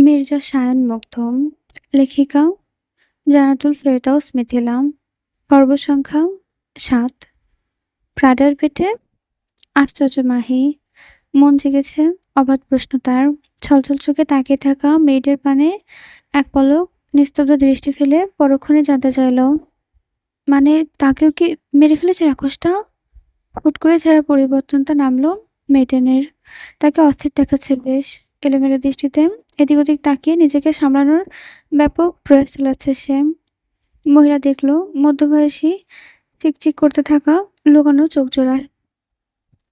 মির্জা সায়ান মুগ্ধ, লেখিকা জান্নাতুল ফেরদৌস মিথিলা। পর্ব সংখ্যা ৭। প্রাডার পেটে আশ্চর্য মাহি। মন জেগেছে অবাধ প্রশ্ন তার। ছলছল চোখে তাকিয়ে থাকা মেয়েদের পানে এক পলক নিস্তব্ধ দৃষ্টি ফেলে পরক্ষণে জানতে চাইল, মানে তাকেও কি মেরে ফেলেছে রাক্ষসটা? হুট করে ছেঁড়া পরিবর্তনটা নামলো মেয়েটেনের। তাকে অস্থির দেখাচ্ছে বেশ। এলোমেলো দৃষ্টিতে এদিক ওদিক তাকিয়ে নিজেকে সামলানোর ব্যাপক প্রয়াস চালাচ্ছে সে। মহিলা দেখল মধ্যবয়সী চিকচিক করতে থাকা লুকানো চোখ জোড়ায়।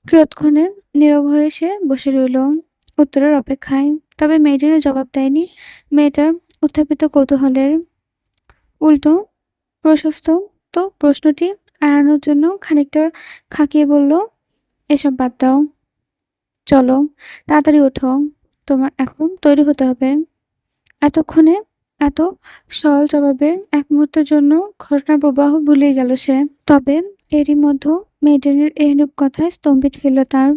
কিয়ৎক্ষণে নীরব হয়ে সে বসে রইল উত্তরের অপেক্ষায়। তবে মেয়েটির জবাব দেয়নি মেয়েটার উত্থাপিত কৌতূহলের। উল্টো প্রশস্ত তো প্রশ্নটি এড়ানোর জন্য খানিকটা খাকিয়ে বলল, এসব বাদ দাও, চলো তাড়াতাড়ি ওঠো, তোমার এখন তৈরি হতে হবে। এতক্ষণে এত সরল জবাবের এক মুহূর্তের জন্য ঘটনার প্রবাহ ভুলেই গেল সে। তবে এরই মধ্যে মেয়েটার এইরূপ কথায় স্তম্ভিত ফেলল তার।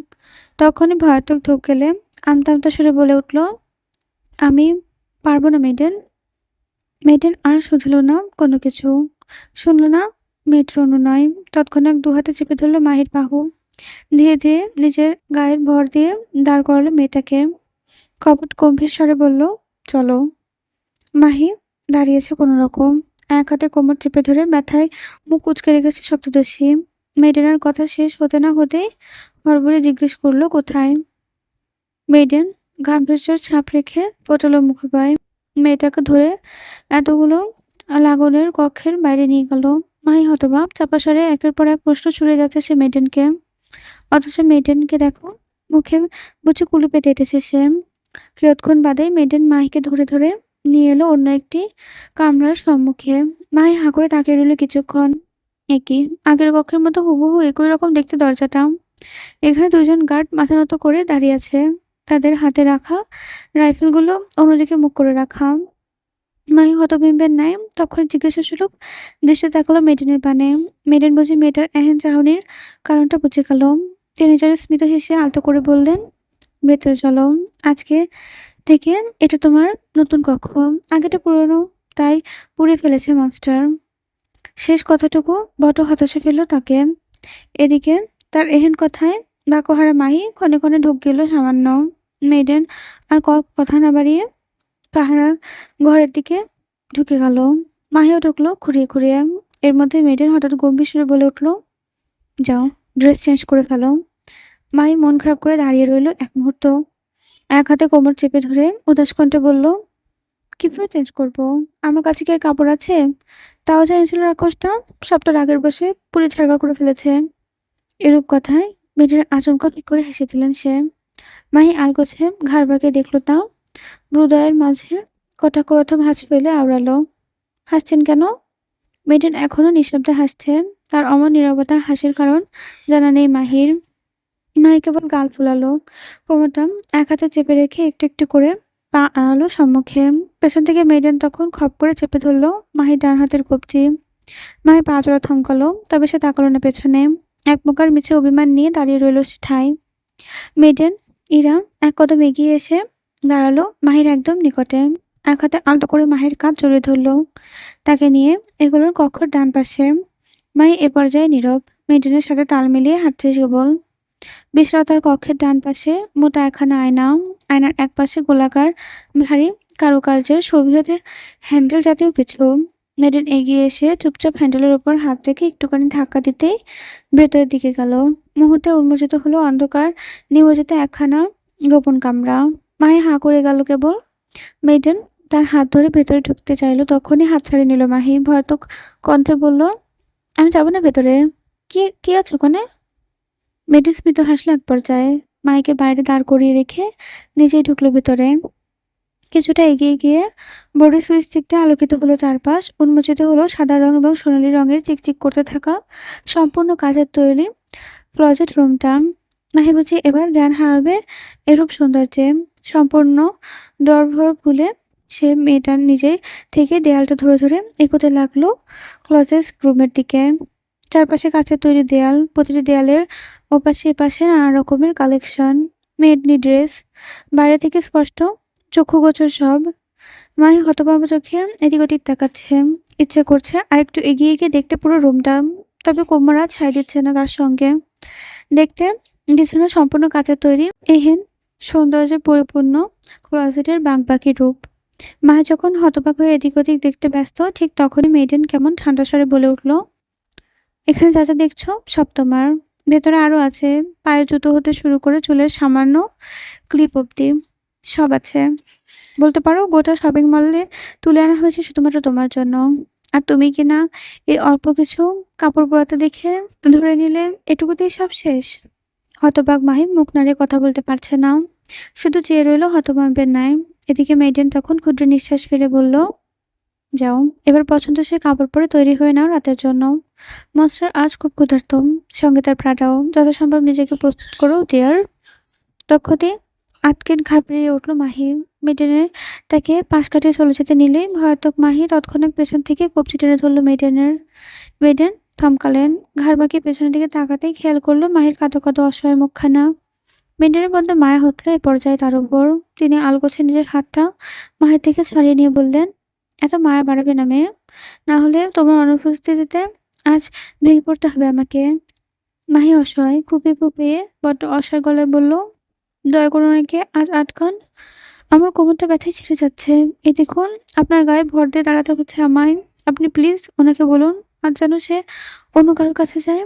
তখনই ভয়ার্থক ঢোক গেলে আমতা আমতা সুরে বলে উঠল, আমি পারবো না মেডেন। মেডেন আর শুধল না কোনো কিছু, শুনল না মেয়েটার অনুনয়। তৎক্ষণাৎ দুহাতে চেপে ধরল মাহির বাহু। ধীরে ধীরে নিজের গায়ের ভর দিয়ে দাঁড় করালো মেয়েটাকে। কপট গম্ভীর স্বরে বলল, চলো। মাহি দাঁড়িয়েছে কোনো রকম। এক হাতে কোমর চেপে ধরে ব্যথায় মুখ কুঁচকে রেখেছে সপ্তদর্শী। মেডেনের কথা শেষ হতে না হতেই হড়বড়ে জিজ্ঞেস করলো, কোথায়? মেডেন গাম্ভীর্যের ছাপ রেখে ফোটালো মুখবায়। মেয়েটাকে ধরে এতগুলো লাগনের কক্ষের বাইরে নিয়ে গেল। মাহি হতবাক, চাপা স্বরে একের পর এক প্রশ্ন ছুড়ে যাচ্ছে সে মেডেনকে। অথচ মেডেনকে দেখো, মুখে বুঝি কুলু পেতে এঁটেছে সে। কিয়ৎক্ষণ বাদে মেডেন মাহিকে ধরে ধরে নিয়ে এলো অন্য একটি কামরার সম্মুখে। মাহি হাঁ করে তাকিয়ে রইল কিছুক্ষণ। একই আগের কক্ষের মতো হুবহু একই রকম দেখতে দরজাটা। এখানে দুজন গার্ড মাথা নত করে দাঁড়িয়ে আছে, তাদের হাতে রাখা রাইফেলগুলো অন্যদিকে মুখ করে রাখা। মাহি হতবিম্বের ন্যায় তখন জিজ্ঞাসা স্বরূপ দৃষ্টি তাকালো মেডেনের পানে। মেডেন বুঝি মেয়েটার এহেন চাহনির কারণটা বুঝে গেল। তিনি যেন স্মিত হেসে আলতো করে বললেন, ভেতরে চলো, আজকে থেকে এটা তোমার নতুন কক্ষ। আগেটা পুরনো, তাই পুড়ে ফেলেছে মনস্টার। শেষ কথাটুকু বড় হতাশা ফেলল তাকে। এদিকে তার এহেন কথায় বাকহারা মাহি ক্ষণে ক্ষণে ঢোক গেল সামান্য। মেডেন আর কথা না বাড়িয়ে পাহারা ঘরের দিকে ঢুকে গেল। মাহিও ঢুকলো খুঁড়িয়ে খুঁড়িয়ে। এর মধ্যে মেডেন হঠাৎ গম্ভীর সুরে বলে উঠল, যাও ড্রেস চেঞ্জ করে ফেলো। মাহি মন খারাপ করে দাঁড়িয়ে রইল এক মুহূর্ত। এক হাতে কোমর চেপে ধরে উদাস কণ্ঠে বলল, কিভাবে চেঞ্জ করবো? আমার কাছে কি আর কাপড় আছে? তাও জানিয়েছিল রাক্ষসটা সবটা রাগের বসে পুড়ে ছাড়খাড় করে ফেলেছে। এরূপ কথায় মেয়েটার আচমকা ফিক করে হেসেছিলেন সে। মাহি আলগোছে ঘাড় বাঁকিয়ে দেখল তা। হৃদয়ের মাঝে কটাক্ষরথ ভাঁজ ফেলে আওড়ালো, হাসছেন কেন? মেয়েটার এখনো নিঃশব্দে হাসছে। তার অমন নীরবতার হাসির কারণ জানা নেই মাহির। মাহি কেবল গাল ফুলালো, কোমরটা এক হাতে চেপে রেখে একটু একটু করে পা আড়ালো সম্মুখে। পেছন থেকে মেডেন তখন খপ করে চেপে ধরলো মাহির ডান হাতের কবজি। মাহি পা জোড়া থমকালো, তবে সে তাকালো না পেছনে। এক প্রকার মিছে অভিমান নিয়ে দাঁড়িয়ে রইল সে ঠায়। মেডেন ইরা এক কদম এগিয়ে এসে দাঁড়ালো মাহির একদম নিকটে। এক হাতে আলতো করে মাহির কাঁধ জড়িয়ে ধরলো। তাকে নিয়ে এগুলোর কক্ষের ডান পাশে। মাহি এ পর্যায়ে নীরব, মেডেনের সাথে তাল মিলিয়ে হাঁটছে কেবল। বিশালতার কক্ষের ডান পাশে মোটা একখানা আয়না। আয়নার এক পাশে গোলাকার ভারী কারুকার্যের শোভিত হ্যান্ডেল জাতীয় কিছু। মেডেন এগিয়ে এসে চুপচাপ হ্যান্ডেলের উপর হাত রেখে একটুখানি ধাক্কা দিতেই ভেতরের দিকে গেল। মুহূর্তে উন্মোচিত হলো অন্ধকার নিমজ্জিত একখানা গোপন কামরা। মাহি হাঁ করে গেল কেবল। মেডেন তার হাত ধরে ভেতরে ঢুকতে চাইল, তখনই হাত ছাড়িয়ে নিল মাহি। ভয়ার্থক কণ্ঠে বলল, আমি যাবো না ভেতরে। কি কি আছে ওখানে? মেডেন স্মিত হাসলো এক পর্যায়ে। মাহিকে বাইরে দাঁড় করিয়ে রেখে নিজেই ঢুকলো ভেতরে। কিছুটা এগিয়ে গিয়ে বোর্ডের সুইচ টিপতে আলোকিত হলো চারপাশ। উন্মোচিত হলো সাদা রং এবং সোনালী রঙের চিকচিক করতে থাকা সম্পূর্ণ কাচের তৈরি ক্লজেট রুমটা। মাহি বুঝি এবার জ্ঞান হারাবে এরূপ সৌন্দর্যে। সম্পূর্ণ ডরভর ভুলে সে মেয়েটার নিজে থেকে দেয়ালটা ধরে ধরে এগোতে লাগলো ক্লজেট রুমের দিকে। চারপাশে কাচের তৈরি দেয়াল, প্রতিটি দেয়ালের ওপাশে এপাশে নানা রকমের কালেকশন। মেডনি ড্রেস বাইরে থেকে স্পষ্ট, চক্ষুগোচর সব। মাহি হতভম্ব চোখে এদিক ওদিক তাকাচ্ছে। ইচ্ছে করছে আরেকটু এগিয়ে গিয়ে দেখতে পুরো রুমটা, তবে কোমর আজ সায় দিচ্ছে না তার সঙ্গে। দেখতে বিছানা সম্পূর্ণ কাচের তৈরি, এহেন সৌন্দর্যে পরিপূর্ণ ক্লোজেটের বাঁকবাকি রূপ। মাহি যখন হতবাক হয়ে এদিক ওদিক দেখতে ব্যস্ত, ঠিক তখনই মেয়েডেন কেমন ঠান্ডা স্বরে বলে উঠল, এখানে যা যা দেখছো সব তোমার। ভেতরে আরো আছে, পায়ের জুতো হতে শুরু করে চুলের সামান্য ক্লিপ অব্দি সব আছে। বলতে পারো গোটা শপিং মলে তুলে আনা হয়েছে শুধুমাত্র তোমার জন্য। আর তুমি কিনা এই অল্প কিছু কাপড় পরাতে দেখে ধরে নিলে এটুকুতেই সব শেষ। হতবাক মাহি মুখ নাড়িয়ে কথা বলতে পারছে না, শুধু চেয়ে রইল হতভম্বের ন্যায়। এদিকে মেয়েডেন তখন ক্ষুদ্র নিঃশ্বাস ফেলে বলল, যাও এবার পছন্দসই কাপড় পরে তৈরি হয়ে নাও রাতের জন্য। মাস্টার আজ খুব ক্ষুধার্ত, সঙ্গে তার প্রাটাও। যথাসম্ভব নিজেকে প্রস্তুত করো ডিয়ার। দক্ষতে আটকে ঘাবড়িয়ে উঠল মাহি। মেডেনের তাকে পাশ কাটিয়ে চলে যেতে নিলেই ভয়ার্থক মাহি তৎক্ষণাৎ পেছন থেকে কবজি টেনে ধরল মেডেনের। মেডেন থমকালেন, ঘাড় বাঁকিয়ে পেছনের দিকে তাকাতেই খেয়াল করলো মাহির কাঁদো কাঁদো অসহায় মুখখানা। মেডেনের বড্ড মায়া হতল এ পর্যায়ে তার উপর। তিনি আলগোছে নিজের হাতটা মাহির থেকে ছাড়িয়ে নিয়ে বললেন, এত মায়া বাড়াবে না মেয়ে, না হলে তোমার অনুপস্থিতিতে আজ ভেঙে পড়তে হবে আমাকে। মাহি অসহায় ফুপিয়ে ফুপিয়ে বড্ড অসহায় গলায় বলল, দয়া করে ওনাকে আজ আটকান, আমার কোমরটা ব্যথায় ছিঁড়ে যাচ্ছে। এই দেখুন আপনার গায়ে ভর দিয়ে দাঁড়াতে হচ্ছে আমায়। আপনি প্লিজ ওনাকে বলুন আজ যেন সে অন্য কারোর কাছে যায়।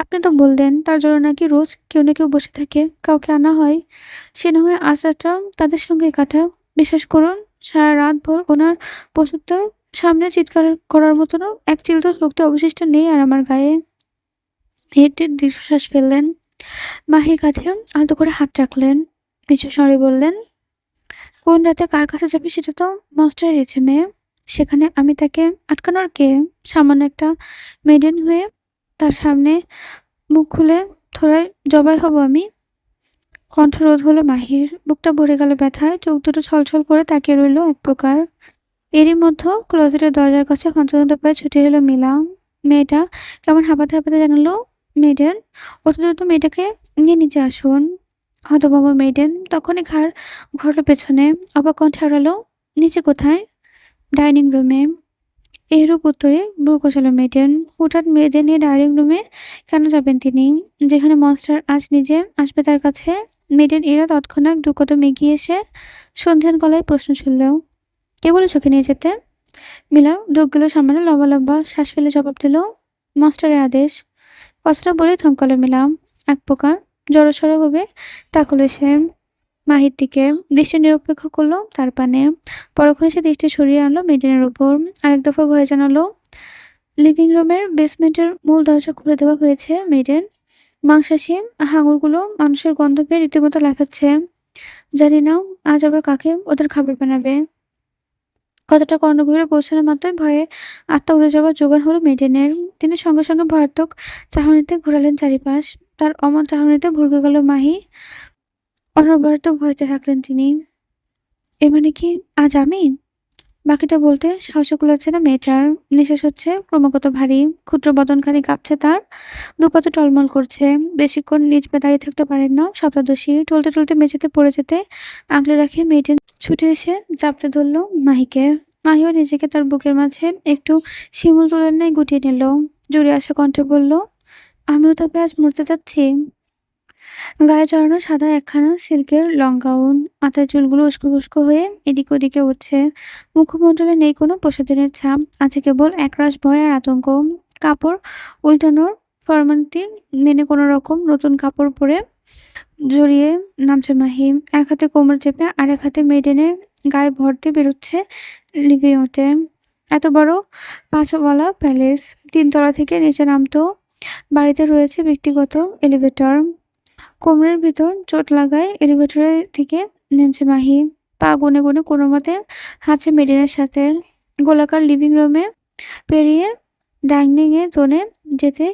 আপনি তো বললেন তার জন্য নাকি রোজ কেউ না কেউ বসে থাকে, কাউকে আনা হয়। সে না হয় আজ রাতটা তাদের সঙ্গে কাটাক। বিশ্বাস করুন সারা রাত ভর ওনার পশুত্বর সামনে চিৎকার করার মতনও এক চিলতো শক্তি অবশিষ্ট নেই আর আমার গায়ে। হেঁটে দীর্ঘশ্বাস ফেললেন, মাহির কাঁধে আলতো করে হাত রাখলেন, নিচু স্বরে বললেন, কোন রাতে কার কাছে যাবে সেটা তো মাস্টারের ইচ্ছে মেয়ে। সেখানে আমি তাকে আটকানোর কে? সামান্য একটা মেডেন হয়ে তার সামনে মুখ খুলে থোড়ায় জবাই হব আমি? কণ্ঠরোধ হলো মাহির, বুকটা ভরে গেল ব্যথায়, চোখ দুটো ছলছল করে তাকিয়ে রইল এক প্রকার। এরই মধ্যে ক্লোজেটের দরজার কাছে হন্তদন্ত পায়ে ছুটে এলো মিলা। মেয়েটা কেমন হাঁপাতে হাঁপাতে জানালো, মেডেন অত দ্রুত মেয়েটাকে নিয়ে নিচে আসুন। হতভম্ব মেডেন তখনই ঘাড় ঘুরল পেছনে, অবাক কণ্ঠে আওড়ালো, নিচে কোথায়? ডাইনিং রুমে। এরূপ উত্তরে ভ্রু কোঁচল মেডেন। হুঠাৎ মেয়েদের নিয়ে ডাইনিং রুমে কেন যাবেন তিনি, যেখানে মনস্টার আজ নিজে আসবে তার কাছে? মেডেন এরা তৎক্ষণাৎ দু কদম এগিয়ে এসে সন্ধ্যান গলায় প্রশ্ন ছুড়ল, কে বলেছ ওকে নিয়ে যেতে? মিলা ঢোক গেল সামান্য, লম্বা লম্বা শ্বাস ফেলে জবাব দিল, মাস্টারের আদেশ। কথাটা বলে থমকালো মিলা। এক প্রকার জড়সড় ভাবে তাকালো সে মাহির দিকে, দৃষ্টি নিরপেক্ষ করলো তার পানে। পরক্ষণে সে দৃষ্টি সরিয়ে আনলো মেডেনের উপর। আরেক দফা ভয়ে জানালো, লিভিং রুমের বেসমেন্টের মূল দরজা খুলে দেওয়া হয়েছে মেডেন। মাংসাশী হাঙরগুলো মানুষের গন্ধ পেয়ে রীতিমতো লাফাচ্ছে। জানি না আজ আবার কাকে ওদের খাবার বানাবে। কথাটা কর্ণগভীরে পৌঁছানো মাত্রই ভয়ে আত্মা উড়ে যাওয়ার জোগাড় হলো মেডেনের। তিনি সঙ্গে সঙ্গে ভয়ার্থক চাহনিতে ঘোরালেন চারিপাশ। তার অমন চাহনিতে ভরকে গেল মাহি। অনবরত ভয়তে থাকলেন তিনি। এর মানে কি আজ আমি? বাকিটা বলতে সাহস কুলাচ্ছে না মেয়েটার। নিঃশ্বাস হচ্ছে ক্রমাগত ভারী, ক্ষুদ্র বদনখানি কাঁপছে তার, দুপাতে টলমল করছে। বেশিক্ষণ নিজ পা দাঁড়িয়ে থাকতে পারেন না শব্দদোষী। টলতে টলতে মেঝেতে পড়ে যেতে আগলে রাখে মেয়েটা ছুটে এসে চাপড়ে ধরল মাহিকে। মাহিও নিজেকে তার বুকের মাঝে একটু শিমুল তুলার ন্যায় গুটিয়ে নিল। জুড়ে আসা কণ্ঠে বলল, আমিও তবে আজ মরতে যাচ্ছি। গায়ে জড়ানো সাদা একখানা সিল্কের লং গাউন, মাথার চুলগুলো উস্কো খুস্কো হয়ে এদিক ওদিকে উঠছে। মুখমণ্ডলে নেই কোনো প্রসাধনের ছাপ, আছে কেবল একরাশ ভয় আর আতঙ্ক। কাপড় উল্টানোর ফরমালিটি মেনে কোনো রকম নতুন কাপড় পরে জড়িয়ে নামছে মাহি। এক হাতে কোমর চেপে আর এক হাতে মেডেনের গায়ে ভর দিয়ে বেরোচ্ছে লিভিং ওতে। এত বড় ৫ ওয়ালা প্যালেস, ৩ তলা থেকে নিচে নামতো। বাড়িতে রয়েছে ব্যক্তিগত এলিভেটর। কোমরের ভিতর চোট লাগায় এলিভেটরের থেকে নেমছে মাহি। পা গুনে গুনে কোনো মতে হাঁটছে মেডেনের সাথে। গোলাকার লিভিং রুমে পেরিয়ে ডাইনিং এ জোনে যেতে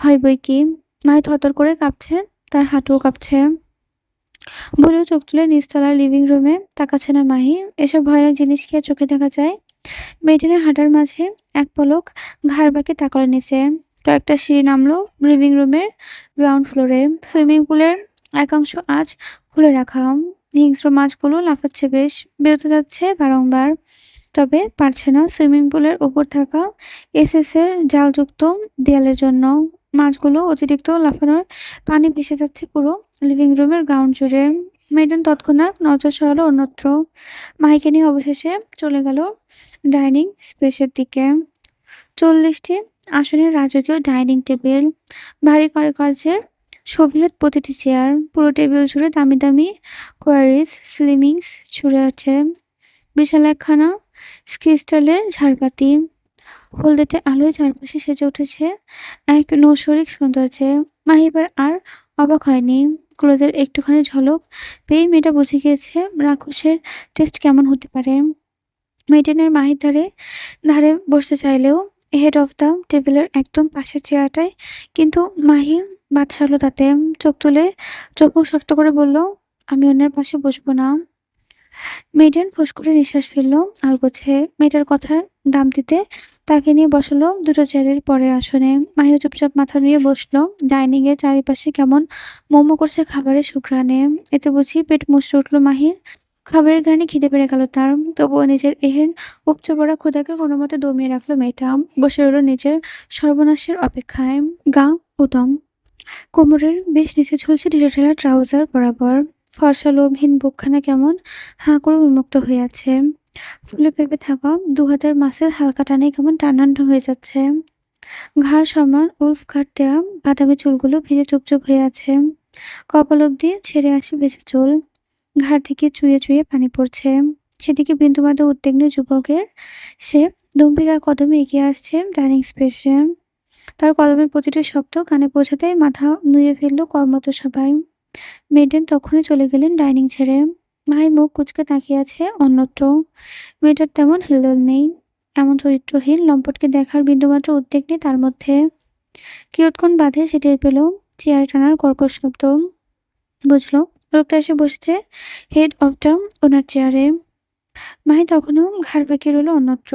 হয় বই কি। মাহি থরথর করে কাঁপছে, তার হাঁটুও কাঁপছে। বলেও চোখ তুলে নিচতলার লিভিং রুমে তাকাচ্ছে না মাহি। এসব ভয়ানক জিনিস কি আর চোখে দেখা যায়? মেডেনের হাঁটার মাঝে এক পলক ঘাড় বাঁকে তাকালো নিচে। কয়েকটা সিঁড়ি নামলো লিভিং রুমের গ্রাউন্ড ফ্লোরে। সুইমিং পুলের একাংশ আজ খুলে রাখা। হিংস্র মাছগুলো লাফাচ্ছে বেশ, বেরোতে যাচ্ছে বারংবার, তবে পারছে না সুইমিং পুলের ওপর থাকা এসএস-এর জালযুক্ত দেয়ালের জন্য। মাছগুলো অতিরিক্ত লাফানোর পানি ভেসে যাচ্ছে পুরো লিভিং রুমের গ্রাউন্ড জুড়ে। মেডেন তৎক্ষণাৎ নজর সরালো অন্যত্র। মাহিকে নিয়ে অবশেষে চলে গেল ডাইনিং স্পেসের দিকে। ৪০টি আসনের রাজকীয় ডাইনিং টেবিল, ভারী কারুকার্যের সোভিয়েত প্রতিটি চেয়ার, পুরো টেবিল জুড়ে দামি দামি কোয়ারিজ স্লিমিংস ছুড়ে আছে। বিশাল একখানা ক্রিস্টালের ঝাড়বাতি হলদেটে আলোয় চারপাশে সেজে উঠেছে এক নৈসর্গিক সৌন্দর্যে। মাহি এবার আর অবাক হয়নি। ক্লোজের একটুখানি ঝলক পেয়েই মেয়েটা বুঝে গিয়েছে রাক্ষসের টেস্ট কেমন হতে পারে। মেডেনের মাহির ধারে ধারে বসতে চাইলেও হেড অফ দ্য টেবিলের একদম পাশের চেয়ারটায়, কিন্তু মাহির বাদ সারলো তাতে। চোখ তুলে চোখ মুখ শক্ত করে বলল, আমি অন্যের পাশে বসবো না। মেডেন ফোঁস করে নিঃশ্বাস ফেলল আলগোছে। মেয়েটার কথায় দাম দিতে তাকে নিয়ে বসালো দুটো চেয়ারের পরের আসনে। মাহিও চুপচাপ মাথা দিয়ে বসলো। ডাইনিং এর চারিপাশে কেমন মোমো করছে খাবারের সুঘ্রাণে। এতে বুঝি পেট মুচড়ে উঠল মাহির। খাবারের ঘ্রাণে খিদে পেড়ে গেল তার। তবুও নিজের এহেন উপচে পড়া ক্ষুধাকে কোনোমতে দমিয়ে রাখলো মেয়েটা। বসে রইল নিজের সর্বনাশের অপেক্ষায়। গা উদম, কোমরের বেশ নিচে ঝুলছে ঢিলেঢালা ট্রাউজার বরাবর। ফর্সা লোমহীন বুকখানা কেমন হাঁ করে উন্মুক্ত হয়ে আছে। ফুলে ফেঁপে থাকা দুহাতের মাসেল হালকা টানে কেমন টানান হয়ে যাচ্ছে। ঘাড় সমান উল্ফ কাট দেয়া বাদামি চুলগুলো ভিজে চুপচুপ হয়ে আছে। কপাল অব্দি ছেড়ে আসে ভেজা চুল। ঘাড় থেকে চুইয়ে চুইয়ে পানি পড়ছে। সেদিকে বিন্দুমাত্র উদ্বিগ্ন যুবকের সে দম্ভিকার কদমে এগিয়ে আসছে ডাইনিং স্পেসে। তার কদমের প্রতিটি শব্দ কানে পৌঁছাতেই মাথা নুয়ে ফেলল কর্মরত সবাই। মেডেন তখনই চলে গেলেন ডাইনিং ছেড়ে। ভাই মুখ কুঁচকে তাকিয়ে আছে অন্যত্র। মেয়েটার তেমন হিলদোল নেই। এমন চরিত্রহীন লম্পটকে দেখার বিন্দুমাত্র উদ্বেগ নেই তার মধ্যে। কিয়ৎক্ষণ বাদে সে টের পেল চেয়ার টানার কর্কশ শব্দ। বুঝলো লোকটা এসে বসেছে হেড অফ দ্য ওনার চেয়ারে। মাহি তখনও ঘাড় বাঁকিয়ে রইল অন্যত্র।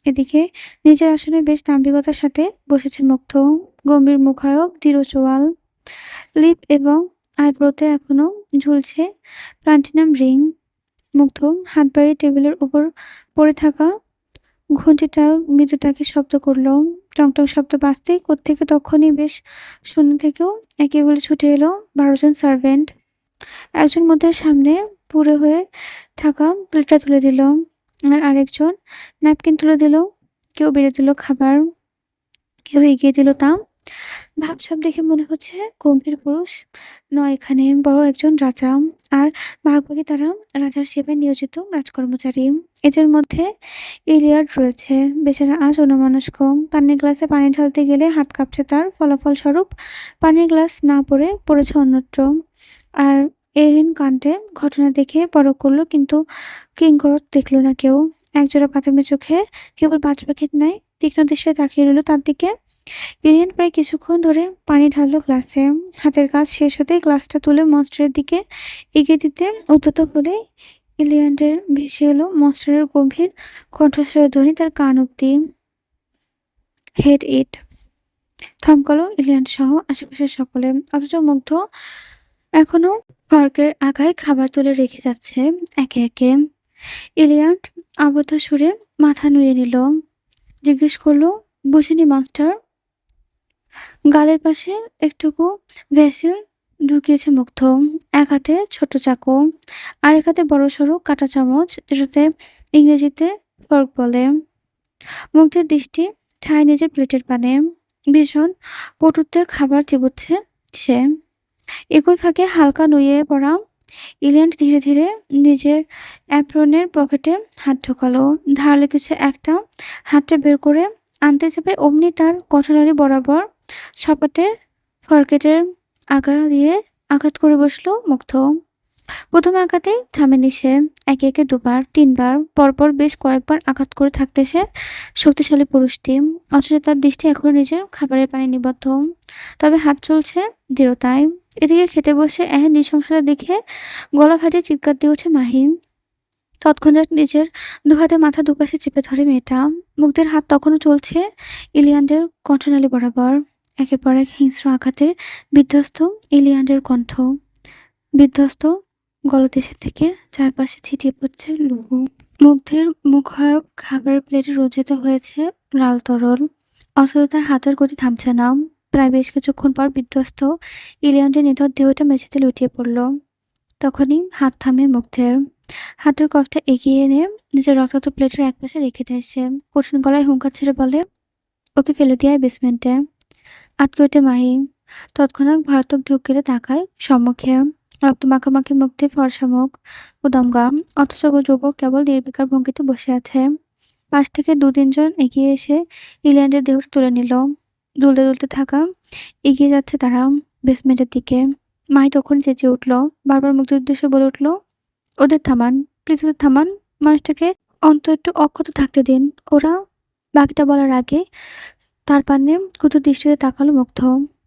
এদিকে নিজের আসনে বেশ দাম্ভিকতার সাথে বসেছে মুগ্ধ। গম্ভীর মুখায়ব, দৃঢ় চোয়াল, লিপ এবং আইব্রোতে এখনো ঝুলছে প্লাটিনাম রিং। মুগ্ধ হাত বাড়িয়ে টেবিলের উপর পড়ে থাকা ঘণ্টিটা মৃদুটাকে শব্দ করল। টংটং শব্দ বাজতেই কোত্থেকে তখনই বেশ শূন্য থেকেও একে বলে ছুটে এলো ১২ জন সার্ভেন্ট। একজন মুদ্রার সামনে পুড়ে হয়ে থাকা প্লেটটা তুলে দিল, আর আরেকজন ন্যাপকিন তুলে দিল। কেউ বেড়ে দিল খাবার, কেউ এগিয়ে দিল তা। ভাবসাব দেখে মনে হচ্ছে গম্ভীর পুরুষ নয় এখানে, বড় একজন রাজা। আর ভাগভাগী তারা রাজার সেবায় নিয়োজিত রাজকর্মচারী। এদের মধ্যে ইলিয়াড রয়েছে। বেচারা আজ অন্যমনস্ক। পানির গ্লাসে পানি ঢালতে গেলে হাত কাঁপছে তার। ফলাফলস্বরূপ পানির গ্লাস না পড়েছে অন্যত্র। আর এহেন কাণ্ডে ঘটনা দেখে পরখ করল, কিন্তু কিঙ্কর দেখল না কেউ। একজোড়া বাদামি চোখে কেবল বাজ পাখির ন্যায় তীক্ষ্ণ দৃষ্টে তাকিয়ে রইল তার দিকে। ইলিয়ান প্রায় কিছুক্ষণ ধরে পানি ঢালল গ্লাসে। হাতের কাজ শেষ হতেই গ্লাসটা তুলে মনস্টারের দিকে এগিয়ে দিতে উদ্যত হলে ইলিয়ান্ডের ভেসে এলো মনস্টারের গম্ভীর কণ্ঠস্বরের ধ্বনি তার কান অব্দি। হেড ইট। থমকালো ইলিয়ান্ড সহ আশেপাশের সকলে। অথচ মুগ্ধ এখনো ফর্কের আগায় খাবার তুলে রেখে যাচ্ছে একে একে। ইলিয়ান্ড আবদ্ধ সুরে মাথা নুয়ে নিল। জিজ্ঞেস করলো, বুঝিনি মাস্টার? গালের পাশে একটুকু ভেসেল ঢুকিয়েছে মুগ্ধ। এক হাতে ছোট চাকু, আরেক হাতে বড়সড় কাঁটা চামচ, যেটাতে ইংরেজিতে ফর্ক বলে। মুগ্ধের দৃষ্টি ঠায় নিজের প্লেটের পানে। ভীষণ পটুত্বের খাবার চিবুচ্ছে সে। একই ফাঁকে হালকা নুয়ে পড়া ইলিয়ান্ড ধীরে ধীরে নিজের অ্যাপ্রনের পকেটে হাত ঢোকালো। ধারালো কিছু একটা হাতটা বের করে আনতে যাবে অমনি তার কঠোরারি বরাবর সপাটে ফরকেটের আগা দিয়ে আঘাত করে বসলো মুগ্ধ। প্রথম আঘাতেই থামেনি সে। একে একে দুবার তিনবার পরপর বেশ কয়েকবার আঘাত করে থাকতে সে শক্তিশালী পুরুষটি। অথচ তার দৃষ্টি এখনো নিজের খাবারের পানে নিবদ্ধ, তবে হাত চলছে দৃঢ়তায়। এদিকে খেতে বসে নৃশংসতা দেখে গলা ফাটিয়ে চিৎকার দিয়ে ওঠে মাহিন। তৎক্ষণাৎ নিজের দুহাতে মাথা দুপাশে চেপে ধরে মেয়েটা। মুগ্ধের হাত তখনও চলছে ইলিয়ান্ডের কণ্ঠনালী বরাবর। একের পর এক হিংস্র আঘাতে বিধ্বস্ত ইলিয়ান্ডের কণ্ঠ। বিধ্বস্ত গলদেশে থেকে চারপাশে ছিটিয়ে পড়ছে লুহু। মুগ্ধের মুখায়ব খাবারের প্লেটে রঞ্জিত হয়েছে লাল তরল। অথচ তার হাতের গতি থামছে না। প্রায় বেশ কিছুক্ষণ পর বিধ্বস্ত ইলিয়ান্ডের নিথর দেহটা মেঝেতে লুটিয়ে পড়ল। তখনই হাত থামে মুগ্ধের। হাতের কফটা এগিয়ে এনে নিজের রক্তাক্ত প্লেটের একপাশে রেখে দেয় সে। কঠিন গলায় হুঙ্কার ছেড়ে বলে, ওকে ফেলে দিয়ে আয় বেসমেন্টে। আটকে ওঠে মাহি। তৎক্ষণাৎ ভয়ার্থক ঢোক গেলে তাকায় সম্মুখে। রক্ত মাখামাখি মুগ্ধের ফর্সা মুখ, উদমগা, অথচ যুবক কেবল নির্বিকার ভঙ্গিতে বসে আছে। পাশ থেকে দু-তিনজন এগিয়ে এসে ইলিয়ান্ডের দেহটা তুলে নিল। দুলতে দুলতে থাকা এগিয়ে যাচ্ছে তারা বেসমেন্টের দিকে। মাহি তখন চেঁচিয়ে উঠল, বারবার মুগ্ধের উদ্দেশ্যে বলে উঠল, ওদের থামান, প্লিজ ওদের থামান। মানুষটাকে অন্তত একটু অক্ষত থাকতে দিন। ওরা বাকিটা বলার আগে তার পানে কুতুর দৃষ্টিতে তাকালো মুগ্ধ।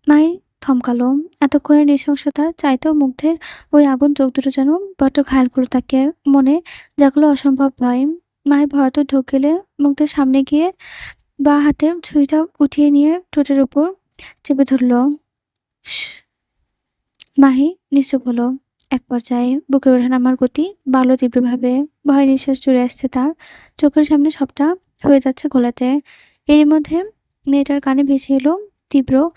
মাহি থমকালো। এতক্ষণের নৃশংসতা চাইতেও মুগ্ধের ওই আগুন চোখ দুটো যেন বড্ড ঘায়াল করল তাকে। মনে জাগলো অসম্ভব ভয়। মাহি ভয়ার্ত ঢোক গেলে মুগ্ধের সামনে গিয়ে বাঁ হাতে ছুরিটা উঠিয়ে নিয়ে ঠোঁটের উপর চেপে ধরল। মাহি নিশ্চুপ হলো। এক পর্যায়ে বুকের ওঠানামার গতি বাড়ল তীব্রভাবে। ভয়ে নিঃশ্বাস জুড়ে আসছে তার। চোখের সামনে সবটা হয়ে যাচ্ছে ঘোলাটে। এরই মধ্যে মেয়েটার কানে ভেসে এলো তীব্র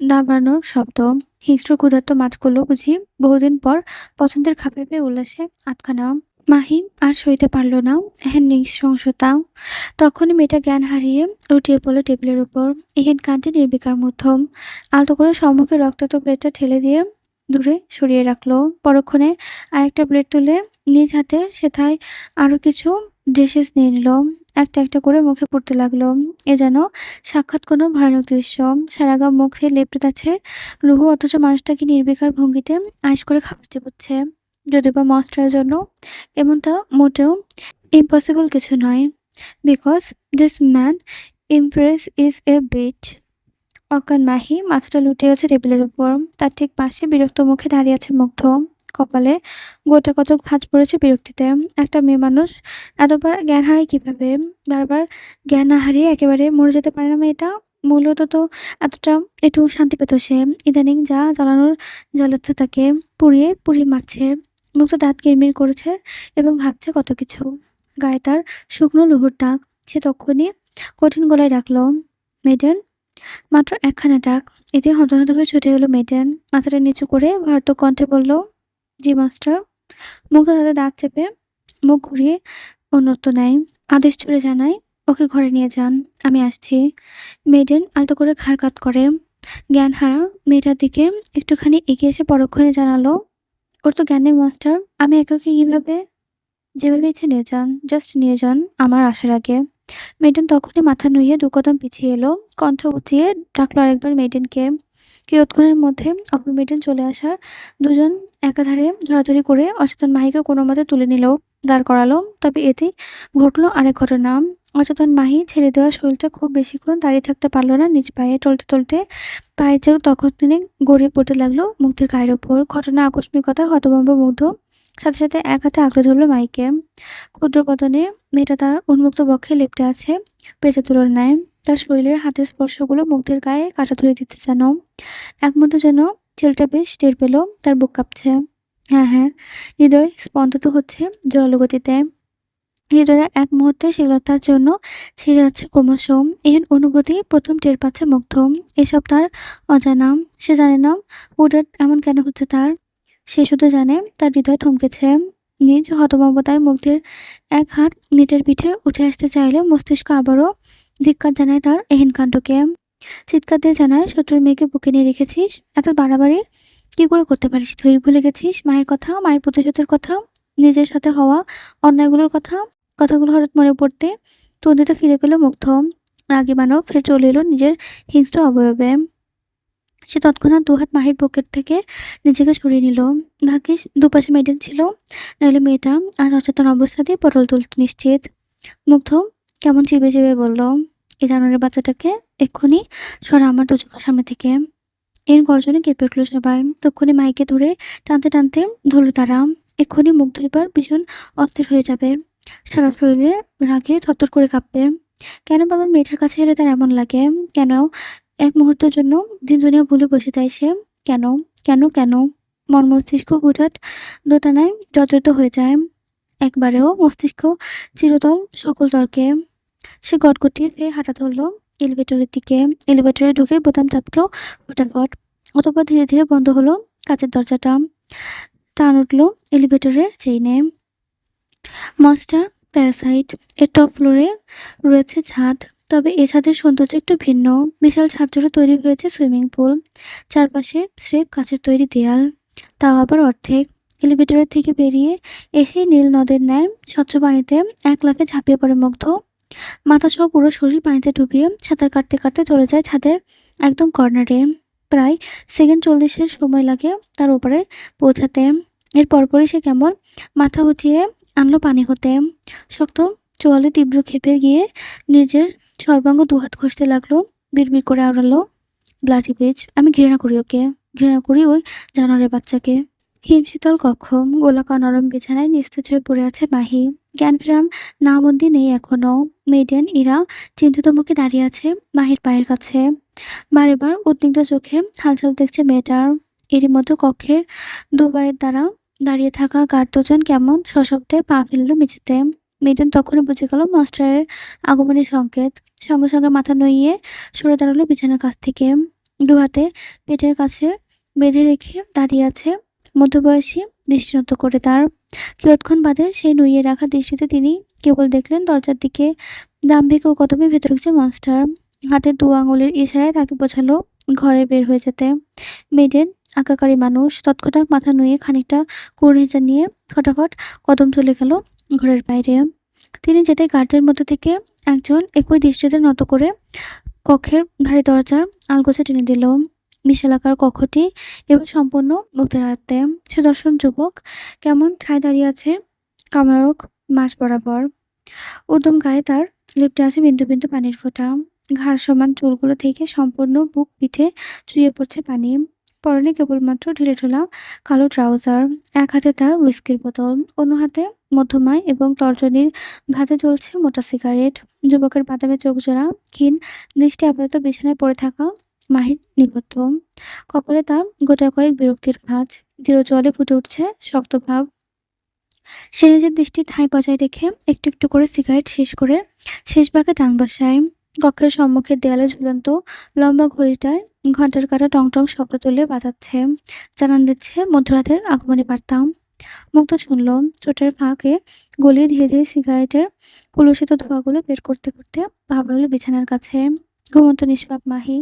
দাবানোর শব্দ। হিংস্র ক্ষুধার্ত মাছগুলো বুঝি বহুদিন পর পছন্দের খাবার পেয়ে উল্লাসে আটখানা। মাহি আর সইতে পারল না এহেন নৃশংসতা। তখনই মেয়েটা জ্ঞান হারিয়ে লুটিয়ে পড়ল টেবিলের উপর। এহেন কাণ্ডে নির্বিকার মধ্যম। আলতো করে সম্মুখে রক্তাক্ত প্লেটটা ঠেলে দিয়ে দূরে সরিয়ে রাখলো। পরক্ষণে আরেকটা প্লেট তুলে নিজ হাতে সেথায় আরো কিছু ডিশেস নিয়ে নিল। একটা একটা করে মুখে পড়তে লাগলো। এ যেন সাক্ষাৎ কোনো ভয়ানক দৃশ্য। সারা গা মুখে লেপ্টে আছে লুহু, অথচ মানুষটাকে নির্বিকার ভঙ্গিতে আইস করে খাবার চিবোচ্ছে। যদিও বা মস্টারের জন্য এমনটা মোটেও ইম্পসিবল কিছু নয়। Because this man impress is a bit. অজ্ঞান মাহি মাথাটা লুটিয়ে আছে টেবিলের উপর। তার ঠিক পাশে বিরক্ত মুখে দাঁড়িয়ে আছে মুগ্ধ। কপালে গোটা কতক ভাঁজ পড়েছে বিরক্তিতে। একটা মেয়ে মানুষ এতবার জ্ঞান হারায় কিভাবে? বারবার জ্ঞান না হারিয়ে একেবারে মরে যেতে পারে না মেয়েটা? মূলত তো এতটা একটু শান্তি পেত সে। ইদানিং যা জ্বালানোর জ্বালাচ্ছে তাকে পুড়িয়ে পুড়িয়ে মারছে। মুগ্ধ দাঁত কিরমির করেছে এবং ভাবছে কত কিছু। গায়ে তার শুকনো লুহুর দাগ। সে তক্ষুনি কঠিন গলায় ডাকলো, মেডেন। মাত্র একখানা ডাক। এতে হন্তদন্ত হয়ে ছুটে এলো মেডেন। মাথাটা নিচু করে ভয়ার্থক কণ্ঠে বলল, জি মাস্টার। মুগ্ধ তাদের দাঁত চেপে মুখ ঘুরিয়ে অন্যত্র নেয়। আদেশ ছুড়ে জানায়, ওকে ঘরে নিয়ে যান, আমি আসছি। মেডেন আলতো করে ঘাড় কাত করে। জ্ঞান হারা মেয়েটার দিকে একটুখানি এগিয়ে এসে পরক্ষণে জানালো, ওর তো জ্ঞান নেই মাস্টার। আমি একাকে কিভাবে? যেভাবে ইচ্ছে নিয়ে যান, জাস্ট নিয়ে যান আমার আসার আগে। মেডেন তখনই মাথা নুইয়ে দু কদম পিছিয়ে এলো। কণ্ঠ উঁচিয়ে ডাকলো আরেকবার মেডেনকে। কিয়ৎক্ষণের মধ্যে অপর মেডেন চলে আসার দুজন একাধারে ধরাধরি করে অচেতন মাহিকে কোনো মতে তুলে নিল, দাঁড় করালো। তবে এতে ঘটলো আরেক ঘটনা। অচেতন মাহি ছেড়ে দেওয়া শরীরটা খুব বেশিক্ষণ দাঁড়িয়ে থাকতে পারলো না নিজ পায়ে। টলতে টলতে পায়ের চেয়েও তখনই গড়িয়ে পড়তে লাগলো মুগ্ধের গায়ের ওপর। ঘটনা আকস্মিকতা হতভম্ব মুগ্ধ। সাথে সাথে এক হাতে আঁকড়ে ধরল মাইকে। ক্ষুদ্র বদনে মেয়েটা তার উন্মুক্ত বক্ষে লেপ্টে আছে পেঁচে তুলোর ন্যায়। তার শরীরের হাতের স্পর্শগুলো মুগ্ধের গায়ে কাঁটা ধরে দিচ্ছে যেন। এক মুহূর্তে যেন ছেলেটা বেশ টের পেল তার বুক কাঁপছে। হ্যাঁ হ্যাঁ, হৃদয় স্পন্দিত হচ্ছে জোরালো গতিতে। হৃদয়ের এক মুহূর্তে শীলতার জন্য ছিঁড়ে যাচ্ছে ক্রমশ। এহেন অনুভূতি প্রথম টের পাচ্ছে মুগ্ধ। এসব তার অজানা। সে জানে না হুটহাট এমন কেন হচ্ছে তার। সে শুধু জানে তার হৃদয় থমকেছে। নিজ হতভম্বতায় মুগ্ধের এক হাত মেয়েটার পিঠে উঠে আসতে চাইলে মস্তিষ্ক আবারও ধিক্কার জানায় তার এহেন কাণ্ডকে। চিৎকার দিয়ে জানায়, শত্রুর মেয়েকে বুকে নিয়ে রেখেছিস, এত বাড়াবাড়ি কি করে করতে পারিস তুই? ভুলে গেছিস মায়ের কথা, মায়ের প্রতিশোধের কথা, নিজের সাথে হওয়া অন্যায়গুলোর কথা। কথাগুলো হঠাৎ মনে পড়তে তন্দ্রাতে ফিরে পেল মুগ্ধ। রাগী মানব ফের চলে এলো নিজের হিংস্র অবয়বে। সে তৎক্ষণাৎ দুহাত মাহির পকেট থেকে নিজেকে সরিয়ে নিল। ভাগ্যিস দুপাশে মেডেন ছিল, নইলে মেয়েটা আজ অচেতন অবস্থাতেই পটল তুলত নিশ্চিত। মুগ্ধ কেমন চিবে চিবে বলল, এই জানোয়ারের বাচ্চাটাকে এক্ষুনি সরা আমার দু চোখের সামনে থেকে। এর গর্জনে কেঁপে উঠল সবাই। তক্ষুনি মাইকে ধরে টানতে টানতে ধরল তারা। এক্ষুনি মুগ্ধ এবার ভীষণ অস্থির হয়ে যাবে। সারা শরীরে রাগে থরথর করে কাঁপবে। কেন বারবার মেয়েটার কাছে এলে তার এমন লাগে? কেন এক মুহূর্তের জন্য দিন দুনিয়া ভুলে বসে যায় সে? কেন কেন কেন? মন মস্তিষ্ক হুটহাট দোটানায় জর্জরিত হয়ে যায়। একবারেও মস্তিষ্ক চিরতল সকল তর্কে। সে গটগটিয়ে ফের হাঁটা ধরল এলিভেটরের দিকে। এলিভেটরে ঢুকে বোতাম চাপলো ফটাফট। অতঃপর ধীরে ধীরে বন্ধ হলো কাচের দরজাটা। টান উঠল এলিভেটরের চেইনে। Monster parasite. এর টপ ফ্লোরে রয়েছে ছাদ, তবে এ ছাদের সৌন্দর্য একটু ভিন্ন। বিশাল ছাদ জুড়ে তৈরি হয়েছে সুইমিং পুল, চারপাশে স্রেফ কাচের তৈরি দেয়াল, তাও আবার অর্ধেক। এলিভেটরের থেকে বেরিয়ে এসেই নীল নদের ন্যায় স্বচ্ছ পানিতে এক লাফে ঝাঁপিয়ে পড়ে মুগ্ধ। মাথা সহ পুরো শরীর পানিতে ডুবিয়ে সাঁতার কাটতে কাটতে চলে যায় ছাদের একদম কর্নারে। প্রায় সেকেন্ড 40-এর সময় লাগে তার ওপারে পৌঁছাতে। এর পরপরই সে কেমন মাথা উঠিয়ে আনলো পানি হতে। শক্ত চোয়ালে তীব্র ক্ষেপে গিয়ে নিজের সর্বাঙ্গ দুহাত ঘষতে লাগলো। বিড়বিড় করে আওড়ালো, ব্লাডি বিচ! আমি ঘৃণা করি ওকে, ঘৃণা করি ওই জানোয়ারের বাচ্চাকে। হিমশীতল কক্ষ, গোলাকার নরম বিছানায় নিস্তেজ হয়ে পড়ে আছে মাহি। জ্ঞান ফেরার নামগন্ধি নেই এখনো। মেডেন ইরা চিন্তিত মুখে দাঁড়িয়ে আছে মাহির পায়ের কাছে। বারে বার উদ্বিগ্ন চোখে হালচাল দেখছে মেয়েটার। এরই মধ্যে কক্ষের দুবারের দ্বারা দাঁড়িয়ে থাকা গার্ড দুজন কেমন সশব্দে পা ফেললো মেঝেতে। মেডেন তখনই বুঝে গেল মাস্টারের আগমনের সংকেত। সঙ্গে সঙ্গে মাথা নইয়ে সরে দাঁড়ালো বিছানার কাছ থেকে। দুহাতে পেটের কাছে বেঁধে রেখে দাঁড়িয়ে আছে মধ্যবয়সী, দৃষ্টিনত করে তার। কিয়ৎক্ষণ বাদে সেই নুইয়ে রাখা দৃষ্টিতে তিনি কেবল দেখলেন দরজার দিকে। দাম্ভিক ও কদমে ভেতর ঢুকছে মাস্টার। হাতের দু আঙুলের ইশারায় তাকে বোঝালো ঘরে বের হয়ে যেতে। মেডেন আজ্ঞাকারী মানুষ, তৎক্ষণাৎ মাথা নুয়ে খানিকটা কুড়নিচা নিয়ে ফটাফট কদম চলে গেল ঘরের বাইরে। তিনি যেতে গার্ডের মধ্যে থেকে একজন একই দৃষ্টিতে নত করে কক্ষের ভারী দরজার আলগোছে টেনে দিল। বিশালাকার কক্ষটি এবার সম্পূর্ণ মুগ্ধের আয়ত্তে। সুদর্শন যুবক কেমন ঠায় দাঁড়িয়ে আছে কামারক মাঝ বরাবর। উদ্যম গায়ে তার লিপটে আছে বিন্দু বিন্দু পানির ফোঁটা। ঘাড় সমান চুলগুলো থেকে সম্পূর্ণ বুক পিঠে চুইয়ে পড়ছে পানি। পরনে কেবলমাত্র ঢিলেঢালা কালো ট্রাউজার। এক হাতে তার হুইস্কির বোতল, অন্য হাতে মধ্যমায় এবং তর্জনীর ভাঁজে জ্বলছে মোটা সিগারেট। যুবকের বাদামে চোখজোড়া ক্ষীণ দৃষ্টি আপাতত বিছানায় পড়ে থাকা মাহির নিবদ্ধ। কপালে তার গোটা কয়েক বিরক্তির ভাঁজ, দৃঢ় জলে ফুটে উঠছে শক্ত ভাব। সে নিজের দৃষ্টি ঠাঁই বজায় রেখে একটু একটু করে সিগারেট শেষ করে শেষ ভাগে টান বসায়। কক্ষের সম্মুখের দেয়ালে ঝুলন্ত লম্বা ঘড়িটায় ঘন্টার কাঁটা টং টং শব্দ তুলে বাজাচ্ছে, জানান দিচ্ছে মধ্যরাতের আগমনী বার্তা। মুগ্ধ শুনল, চোটের ফাঁকে গলিয়ে ধীরে ধীরে সিগারেটের কলুষিত ধোঁয়াগুলো বের করতে করতে পা বাড়ালো বিছানার কাছে। ঘুমন্ত নিষ্পাপ মাহি,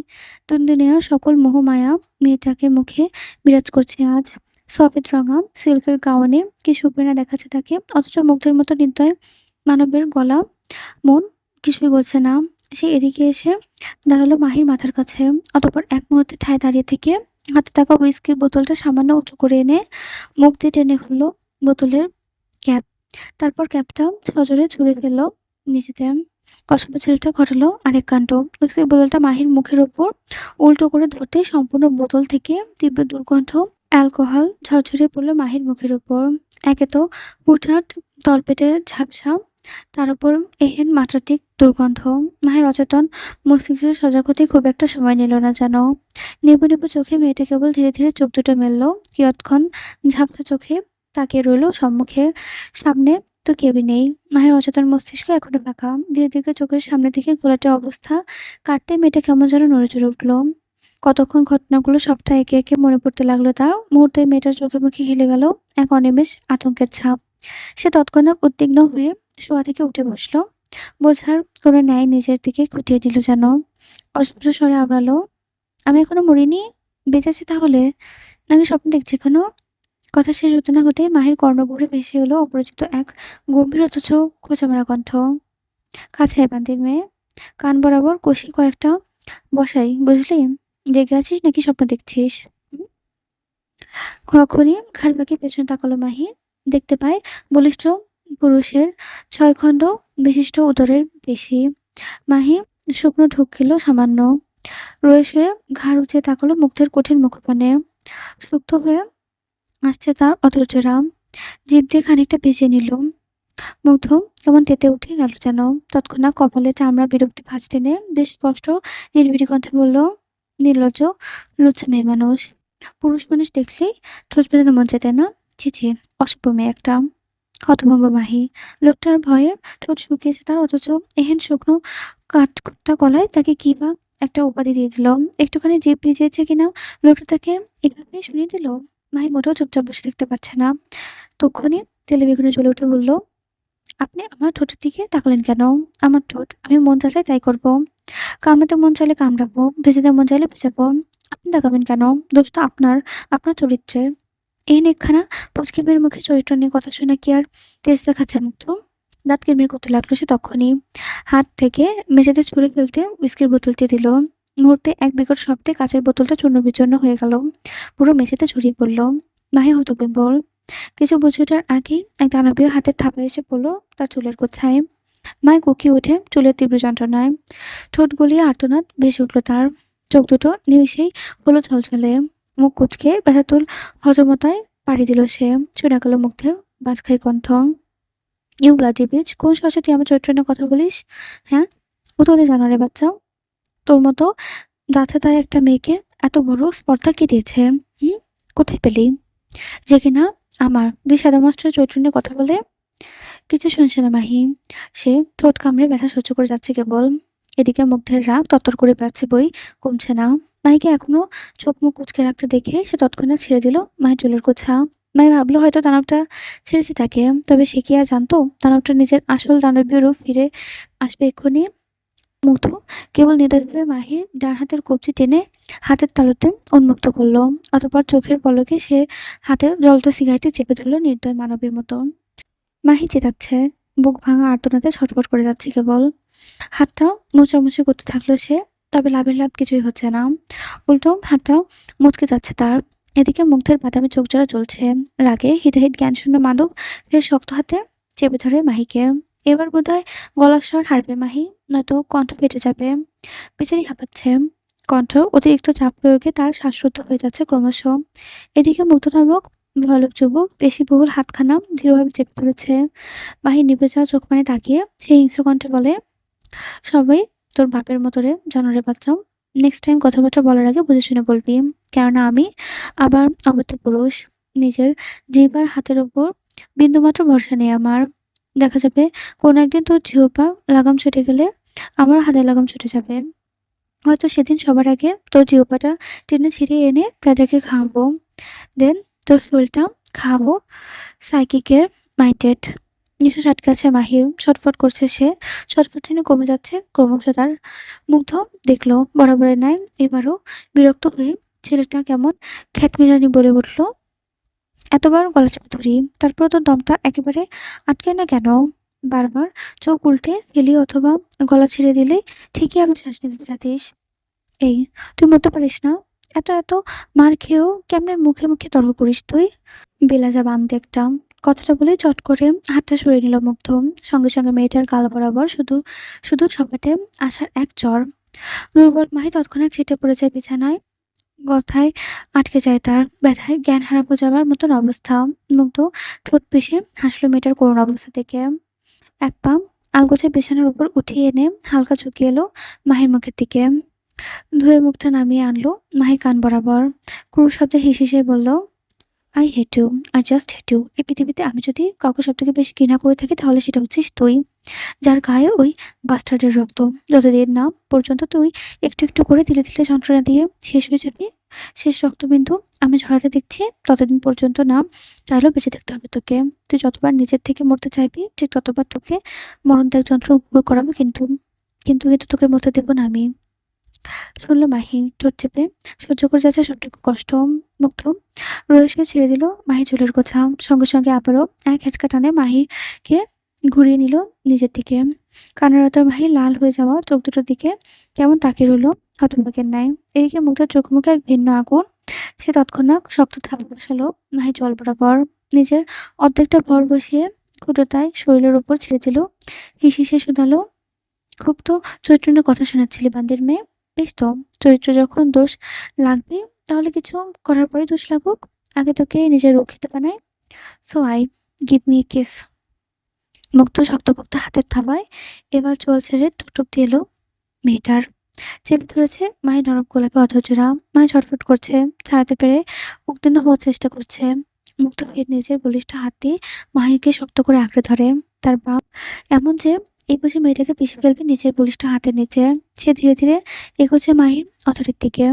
দুনদুনিয়ার সকল মোহমায়া মেয়েটাকে মুখে বিরাজ করছে আজ। সফেদ রঙা সিল্কের গাউনে কি সুপ্রিনা দেখাচ্ছে তাকে, অথচ মুগ্ধের মতো নির্দয় মানবের গলা মন কিছুই গলছে না। সে এদিকে এসে দাঁড়ালো মাহির মাথার কাছে। অতঃপর এক মুহূর্তে ঠায় দাঁড়িয়ে থেকে হাতে থাকা হুইস্কির বোতলটা সামান্য উঁচু করে এনে মুখ দিয়ে টেনে খুলল বোতলের ক্যাপ। তারপর ক্যাপটা সজোরে ছুঁড়ে ফেলল নিচেতে। কসবা ছেলেটা ঘটালো আরেক কাণ্ড। হুইস্কির বোতলটা মাহির মুখের ওপর উল্টো করে ধরতেই সম্পূর্ণ বোতল থেকে তীব্র দুর্গন্ধ অ্যালকোহল ঝরঝরিয়ে পড়ল মাহির মুখের ওপর। একে তো হুটহাট তলপেটের ঝাপসা, তার উপর এহেন মাত্রাতিক দুর্গন্ধ। মাহির অচেতন মস্তিষ্ক সজাগ হতে খুব একটা সময় নিল না যেন। নিবু নিবু চোখে মেয়েটা কেবল ধীরে ধীরে চোখ দুটো মেলল। কিয়ৎক্ষণ ঝাপসা চোখে তাকিয়ে রইল সম্মুখে। সামনে তো কেউই নেই। মাহির অচেতন মস্তিষ্ক এখনো ফাঁকা। ধীরে ধীরে চোখের সামনে থেকে ঘোলাটে অবস্থা কাটতে মেয়েটা কেমন যেন নড়ে চড়ে উঠল। কতক্ষণ ঘটনাগুলো সবটা একে একে মনে পড়তে লাগলো তার। মুহূর্তে মেয়েটার চোখে মুখে খেলে গেল এক অনিমেষ আতঙ্কের ছাপ। সে তৎক্ষণাৎ উদ্বিগ্ন হয়ে শোয়া থেকে উঠে বসল। বোঝার করে ন্যায় নিজের দিকে খুঁটিয়ে নিল যেন। অস্ফুট স্বরে আওড়ালো, আমি এখনো মরিনি? বেঁচে আছি তাহলে, নাকি স্বপ্ন দেখছি এখনো? কথা শেষ হতে না হতেই মাহির কর্ণগহ্বরে ভেসে এলো অপরিচিত এক গম্ভীর অথচ খোঁচামারা কণ্ঠ। কাছে বান্দির মেয়ে, কান বরাবর কষি কয়েকটা বসাই, বুঝলি? জেগে আছিস নাকি স্বপ্ন দেখছিস? হুম? খড়খড়ি ঘাড় বাঁকিয়ে পেছনে তাকালো মাহি। দেখতে পায় বলিষ্ঠ পুরুষের ৬ খণ্ড বিশিষ্ট উদরের পেশি। মাহি শুকনো ঢোক গেল সামান্য। রয়ে শুয়ে ঘাড় উঁচিয়ে তাকালো মুগ্ধের কঠিন মুখপানে। সুপ্ত হয়ে আসছে তার অধৈর্যরা। জিভ দিয়ে খানিকটা ভিজিয়ে নিল। মুগ্ধ কেমন তেতে উঠে গেল যেন। তৎক্ষণাৎ কপালে চামড়া বিরক্তি ভাঁজ টেনে বেশ স্পষ্ট নির্ভীড় কণ্ঠে বলল, নির্লজ্জ লুচ্ছা মেয়ে মানুষ। পুরুষ মানুষ দেখলেই ঠোঁট পেটাতে মন চায়, তাই না? ছি, ছি, অসভ্য মেয়ে একটা। হতভম্ব মাহি। লোকটার ভয়ে ঠোঁট শুকিয়েছে তার, অথচ এহেন শুকনো কাঠখোট্টা গলায় তাকে কি বা একটা উপাধি দিয়ে দিল। একটুখানি জিভ ভিজিয়েছে কিনা লোকটা তাকে এভাবে শুনিয়ে দিল। মাহি মোটেও চুপচাপ বসে থাকতে পারছে না। তক্ষুনি তেলে বেগুনে জ্বলে উঠে বলল, আপনি আমার ঠোঁটের দিকে তাকালেন কেন? আমার ঠোঁট, আমি মন চাইলে তাই করব। কামড়াতে মন চাইলে কামড়াবো, ভেজাতে মন চাইলে ভেজাবো। আপনি তাকাবেন কেন? দোষ তো আপনার, আপনার চরিত্রের। এই একখানা পুচকে মেয়ের মুখে চরিত্র নিয়ে কথা শুনে কি আর তেজ দেখাচ্ছে মুগ্ধ? দাঁত কিরমির করতে লাগলো সে তখনই। হাত থেকে মেঝেতে ছুঁড়ে ফেলতে হুইস্কির বোতলটি দিল। মুহূর্তে এক বিকট শব্দে কাঁচের বোতলটা চূর্ণ-বিচূর্ণ হয়ে গেল। পুরো মেঝেতে ছড়িয়ে পড়ল। মাহি হতবিহ্বল। কিছু বুঝে ওঠার আগেই এক দানবীয় হাতের থাপড়ে এসে পড়ল তার চুলের গোছায়। মায় কুঁকিয়ে ওঠে চুলের তীব্র যন্ত্রণায়। ঠোঁট গলিয়ে আর্তনাদ ভেসে উঠল তার। চোখ দুটো নিমিষেই হলো ঝলঝলে। মুখ কুঁচকে ব্যথাতুর হজমতায় পাড়ি দিল সে। শোনা গেল মুগ্ধের বাজখাই কণ্ঠ, ইউ ব্লাডি বিচ, কোন সাহসে তুই আমার চরিত্র নিয়ে কথা বলিস? হ্যাঁ, উত্তর দে জানোয়ারের বাচ্চা। তোর মতো যাচ্ছে-তাই একটা মেয়েকে এত বড় স্পর্ধা কে দিয়েছে? হুম, কোথায় পেলি? যে কিনা আমার দুই সাদা মাস্টারের চরিত্র নিয়ে কথা বলে? কিছু শুনছে না মাহি। সে ঠোঁট কামড়ে ব্যথা সহ্য করে যাচ্ছে কেবল। এদিকে মুগ্ধের রাগ তরতর করে বাড়ছে, বই কমছে না। মাহিকে এখনো চোখ মুখ কুঁচকে রাখতে দেখে সে তৎক্ষণাৎ ছেড়ে দিল মায়ের চুলের গোছা। মাহি ভাবলো হয়তো দানবটা ছেড়েছে তাকে, তবে সে কি আর জানতো দানবটা নিজের আসল দানবীয় রূপ ফিরে আসবে এক্ষুনি। মুগ্ধ কেবল নির্দয়ভাবে মাহির ডান হাতের কবজি টেনে হাতের তালুতে উন্মুক্ত করলো। অতঃপর চোখের পলকে সে হাতের জ্বলন্ত সিগারেটটি চেপে ধরল নির্দয় মানবীর মতো। মাহি চেতাচ্ছে, বুক ভাঙা আর্তনাদে ছটফট করে যাচ্ছে কেবল। হাতটা মোছামুছি করতে থাকলো সে, তবে লাভের লাভ কিছুই হচ্ছে না। উল্টো হাতটা মুচকে যাচ্ছে তার। এদিকে মুগ্ধের বাদামি চোখজোড়া জ্বলছে। রাগে হিতাহিত জ্ঞানশূন্য মাধব ফের শক্ত হাতে চেপে ধরে মাহিকে। এবার বোধহয় গলার স্বর হারবে মাহি, নয়তো কণ্ঠ ফেটে যাবে। বেচারি হাঁপাচ্ছে। কণ্ঠ অতিরিক্ত চাপ প্রয়োগে তার শ্বাসরুদ্ধ হয়ে যাচ্ছে ক্রমশ। এদিকে মুগ্ধ নামক ভয়ানক যুবক পেশিবহুল হাতখানা দৃঢ়ভাবে চেপে ধরেছে। মাহি নিভে যাওয়া চোখ পানে তাকিয়ে সে হিংস্র কণ্ঠে বলে, সবাই তোর বাপের মতো রে জানোয়ারের বাচ্চা। নেক্সট টাইম কথাবার্তা বলার আগে বুঝে শুনে বলবি, কেননা আমি আবার অবৈধ পুরুষ। নিজের জিহ্বার হাতের ওপর বিন্দুমাত্র ভরসা নেই আমার। দেখা যাবে কোনো একদিন তোর জিহ্বার লাগাম ছুটে গেলে আমার হাতের লাগাম ছুটে যাবে। হয়তো সেদিন সবার আগে তোর জিহ্বাটা টেনে ছিঁড়ে এনে প্যাদাকে খাওয়াবো। দেন তোর ফুলটা খাবো সাইকিকের মাইন্ডেড। নিঃশ্বাস আটকে আছে মাহির। ছটফট করছে সে। ছটফটানি কমে যাচ্ছে ক্রমশ তার। মুগ্ধ দেখলো বরাবরের ন্যায় এবারও বিরক্ত হয়ে ছেলেটা কেমন খ্যাতমিজানি বলে উঠল, এতবার গলা চেপে ধরি, তারপর তোর দমটা একেবারে আটকে না কেন? বারবার চোখ উল্টে ফেলি অথবা গলা ছেড়ে দিলে ঠিকই আবার শ্বাস নিতে চাতিস। এই, তুই মরতে পারিস না? এত এত মার খেয়েও কেমনে মুখে মুখে তর্ক করিস তুই? বেলাজা বান্দে একটা। কথাটা বলে চট করে হাতটা সরিয়ে নিল মুগ্ধ। সঙ্গে সঙ্গে মেয়েটার গাল বরাবর শুধু শুধু সপাটে আসার এক চড়। দুর্বল মাহি তৎক্ষণাৎ ছিটে পড়ে যায় বিছানায়। কথায় আটকে যায় তার। ব্যথায় জ্ঞান হারাবো যাবার মতন অবস্থা। মুগ্ধ ঠোঁট পিষে হাসলো মেয়েটার করুণ অবস্থা দেখে। এক পা আলগোছে বিছানার উপর উঠিয়ে এনে হালকা ঝুঁকিয়ে এলো মাহির মুখের দিকে। ধুয়ে মুখটা নামিয়ে আনলো মাহির কান বরাবর। ক্রুর শব্দে হিসিয়ে বলল, I hate you, I just hate you. এই পৃথিবীতে আমি যদি কাউকে সবথেকে বেশি ঘৃণা করে থাকি তাহলে সেটা হচ্ছিস তুই, যার গায়ে ওই বাস্টার্ডের রক্ত। যতদিন না পর্যন্ত তুই একটু একটু করে ধীরে ধীরে যন্ত্রণা দিয়ে শেষ হয়ে যাবি, শেষ রক্তবিন্দু আমি ঝরাতে দেখছি, ততদিন পর্যন্ত না চাইলেও বেঁচে থাকতে হবে তোকে। তুই যতবার নিজের থেকে মরতে চাইবি ঠিক ততবার তোকে মরণত্যাগ যন্ত্র উপভোগ করাবো, কিন্তু কিন্তু কিন্তু তোকে মরতে দেবো না আমি। শুনল মাহি ঠোঁট চেপে সহ্য করে যাচ্ছে সবটুকু কষ্ট। মুগ্ধ রহস্য ছেড়ে দিল মাহির চুলের গোছা। সঙ্গে সঙ্গে আবারও এক হেঁচকা টানে মাহিকে ঘুরিয়ে নিল নিজের দিকে। কান্নারত মাহি লাল হয়ে যাওয়া চোখ দুটোর দিকে কেমন তাকিয়ে রইল হতবাকের ন্যায়। এদিকে মুগ্ধের চোখ মুখে এক ভিন্ন আগুন। সে তৎক্ষণাৎ শক্ত থাবা বসালো মাহি জল বরাবর। নিজের অর্ধেকটা ভর বসিয়ে ক্ষুদ্রতায় শরীরের উপর ছেড়ে দিল। হিসিসে শুধালো, খুব তো চরিত্র নিয়ে কথা শোনাচ্ছিলি বান্দির মেয়ে। বেশ তো, চরিত্র যখন দোষ লাগবে তাহলে কিছু করার পরে দোষ লাগুক। আগে তোকে নিজের রক্ষিত বানাই। So I give me kiss. মুক্ত শক্তপোক্ত হাতের থাবায় এবার চোয়াল ছেড়ে ঠোঁট অব্দি এলো মেয়েটার। চেপে ধরেছে। মাহি নরম গোলাপি অধৈর্যরা। মাহি ছটফট করছে, ছাড়াতে পেরে উদ্বিগ্ন হওয়ার চেষ্টা করছে। মুগ্ধ ফের নিজের বলিষ্ঠ হাত দিয়ে মাহিকে শক্ত করে আঁকড়ে ধরে। তার ভাব এমন যে এই বুঝি মেয়েটাকে পিষে ফেলবে নিজের বলিষ্ঠ হাতের নিচে। সে ধীরে ধীরে এগোচ্ছে মাহির অথরের দিকে।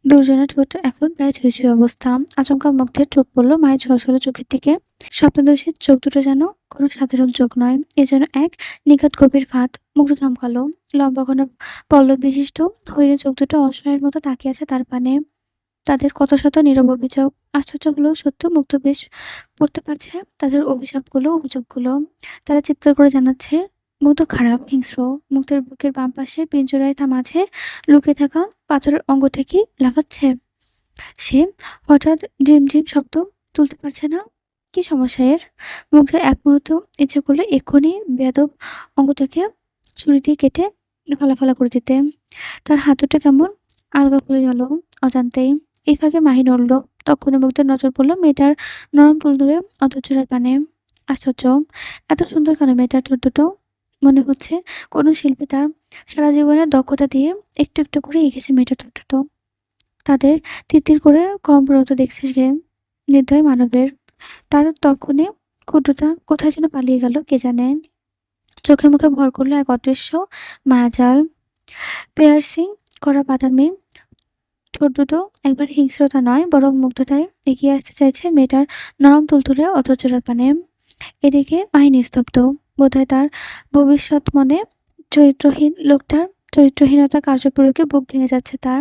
দুজনের ঠোঁট এখন প্রায় ছুঁই-ছুঁই অবস্থা। আচমকা মুগ্ধের চোখ পড়ল মায়ের ঝলসলে চোখের দিকে। স্বপ্নদোষীর চোখ দুটো যেন কোনো সাধারণ চোখ নয়, এ যেন এক নিখাত গভীর ফাঁদ। মুগ্ধ থমকালো। লম্বা ঘন পল্লব বিশিষ্ট হরিণের চোখ দুটো অসহায়ের মতো তাকিয়ে আছে তার পানে। তাদের কত শত নীরব অভিযোগ। আশ্চর্য হলেও সত্য, মুগ্ধ বেশ পড়তে পারছে তাদের অভিশাপগুলো, অভিযোগগুলো। তারা চিৎকার করে জানাচ্ছে মুগ্ধ খারাপ, হিংস্র। মুগ্ধের বুকের বাম পাশে পিঞ্জরায় তা মাঝে লুকিয়ে থাকা পাথরের অঙ্গটা কি লাফাচ্ছে। সে হঠাৎ ঝিমঝিম শব্দ তুলতে পারছে না। কি সমস্যা এর? মুগ্ধের এক মুহূর্ত ইচ্ছে করলো এক্ষুনি বেয়াদব অঙ্গটাকে ছুরি দিয়ে কেটে ফালা করে দিতে। তার হাত দুটো কেমন আলগা পড়ে গেল অজান্তেই। এই ফাঁকে মাহি নড়ল। তখনই মুগ্ধের নজর পড়ল মেয়েটার নরম তুলতুলে অধৈর্যের পানে। আশ্চর্য, এত সুন্দর কেন মেয়েটার ঠোঁট দুটো? মনে হচ্ছে কোনো শিল্পী তার সারা জীবনের দক্ষতা দিয়ে একটু একটু করে এঁকেছে মেয়েটার ঠোঁট দুটো। তাদের তিরতির করে কম্পরত দেখছে সে, নির্দয় মানবের। তার তখনই ক্ষুদ্রতা কোথায় যেন পালিয়ে গেল কে জানে। চোখে মুখে ভর করলো এক অদৃশ্য মায়াজাল। পিয়ার্সিং করা বাদামি ঠোঁট দুটো একবার হিংস্রতা নয়, বরং মুগ্ধতায় এগিয়ে আসতে চাইছে মেয়েটার নরম তুলতুলে অধৈর্যের পানে। এদিকে মাহি নিস্তব্ধ। বোধহয় তার ভবিষ্যৎ মনে চরিত্রহীন লোকটার চরিত্রহীনতা কার্যপ্রয়োগে বুক ভেঙে যাচ্ছে তার।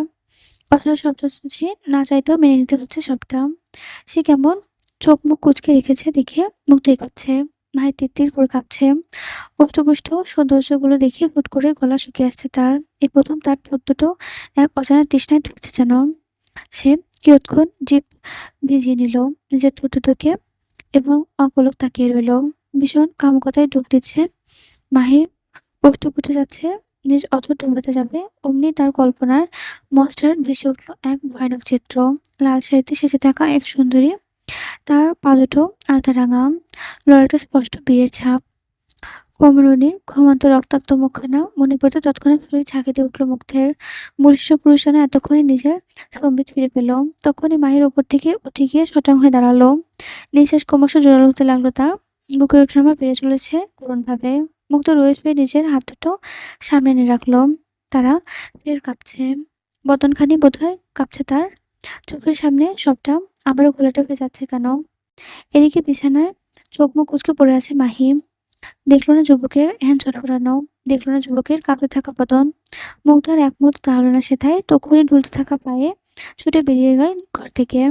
অসহায় শব্দসূচি না চাইতেও মেনে নিতে হচ্ছে সবটা। সে কেমন চোখ মুখ কুঁচকে রেখেছে দেখে মুগ্ধ এগোচ্ছে। মাহি তিরতির করে কাঁপছে। অষ্টপুষ্ট সৌন্দর্যগুলো দেখে হুট করে গলা শুকিয়ে আসছে তার। এই প্রথম তার ঠোঁট দুটো এক অজানা তৃষ্ণায় ঢুকছে যেন। সে কিয়ৎক্ষণ জিভ ভিজিয়ে নিল নিজের ঠোঁট দুটোকে এবং অপলক তাকিয়ে রইল। ভীষণ কামুকতায় ডুব দিচ্ছে মাহির। ওষ্ঠ ফুটে যাচ্ছে, নিজ অথর ডুবাতে যাবে অমনি তার কল্পনার মস্টার ভেসে উঠল এক ভয়ানক চিত্র। লাল শাড়িতে সেজে থাকা এক সুন্দরী, তার পা দুটো আলতা রাঙা, ললাটে স্পষ্ট বিয়ের ছাপ। কমলিনীর ঘুমন্ত রক্তাক্ত মুখখানা মনে পড়তে তৎক্ষণাৎ শরীর ঝাঁকি দিয়ে উঠল মুগ্ধের। বলিষ্ঠ পুরুষানা এতক্ষণে নিজের স্তম্ভিত ফিরে পেল। তখনই মাহির ওপর থেকে উঠে গিয়ে শটাং হয়ে দাঁড়ালো। নিঃশ্বাস ক্রমশ জোরালো হতে লাগলো তার। বুকের ওঠানামা বেড়ে চলেছে করুণভাবে। মুগ্ধ রয়ে শুয়ে নিজের হাত দুটো সামনে এনে রাখলো। তারা ফের কাঁপছে। বদনখানি বোধহয় কাঁপছে তার। চোখের সামনে সবটা আবারও ঘোলাটে হয়ে যাচ্ছে কেন। এদিকে বিছানায় চোখ মুখ কুঁচকে পড়ে আছে মাহি। দেখল না যুবকের এহেন ছটফটানো, দেখল না যুবকের কাঁপতে থাকা বদন। মুগ্ধ আর এক মুহূর্ত দাঁড়ালো না সেথায়, তক্ষুনি ঢুলতে থাকা পায়ে ছুটে বেরিয়ে গেল ঘর থেকে।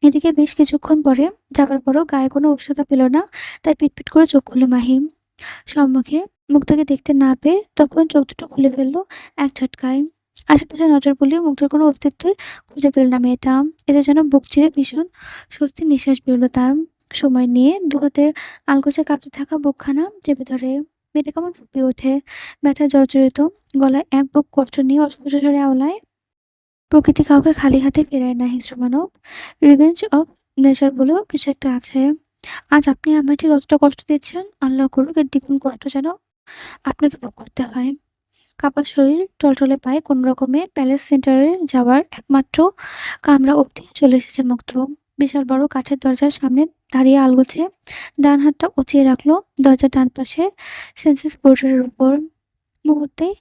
এদিকে বেশ কিছুক্ষণ পরে যাবার পরও গায়ে কোনো উষ্ণতা পেল না। তাই পিটপিট করে চোখ খুলল মাহি। সম্মুখে মুগ্ধকে দেখতে না পেয়ে তখন চোখ দুটো খুলে ফেললো এক ঝটকায়। আশেপাশে নজর বুলিয়ে মুগ্ধের কোনো অস্তিত্বই খুঁজে পেল না মেয়েটা। এতে যেন বুক চিরে ভীষণ স্বস্তির নিঃশ্বাস বেরোল তার। সময় নিয়ে দুহাতের আলগোছে কাঁপতে থাকা বুকখানা চেপে ধরে। মেয়েটা কেমন ফুঁপিয়ে ওঠে, ব্যথায় জর্জরিত গলায় এক বুক কষ্ট নিয়ে অস্পষ্ট স্বরে আওলায়, প্রকৃতি কাউকে খালি হাতে ফেরায় না হিংস্র মানব। রিভেঞ্জ অফ নেচার বলেও কিছু একটা আছে। আজ আপনি আমায় ঠিক অতটা কষ্ট দিচ্ছেন, আল্লাহ করুক এর দ্বিগুণ কষ্ট যেন আপনাকে ভোগ করতে হয়। কাপা শরীর, টলটলে পায়ে কোনরকমে প্যালেস সেন্টারে যাওয়ার একমাত্র কামরা অবধি চলে এসেছে মুগ্ধ। বিশাল বড় কাঠের দরজার সামনে দাঁড়িয়ে আলগোছে ডান হাতটা উঁচিয়ে রাখলো দরজার ডান পাশে সেন্সেস বোর্ডের উপর। মুহূর্তেই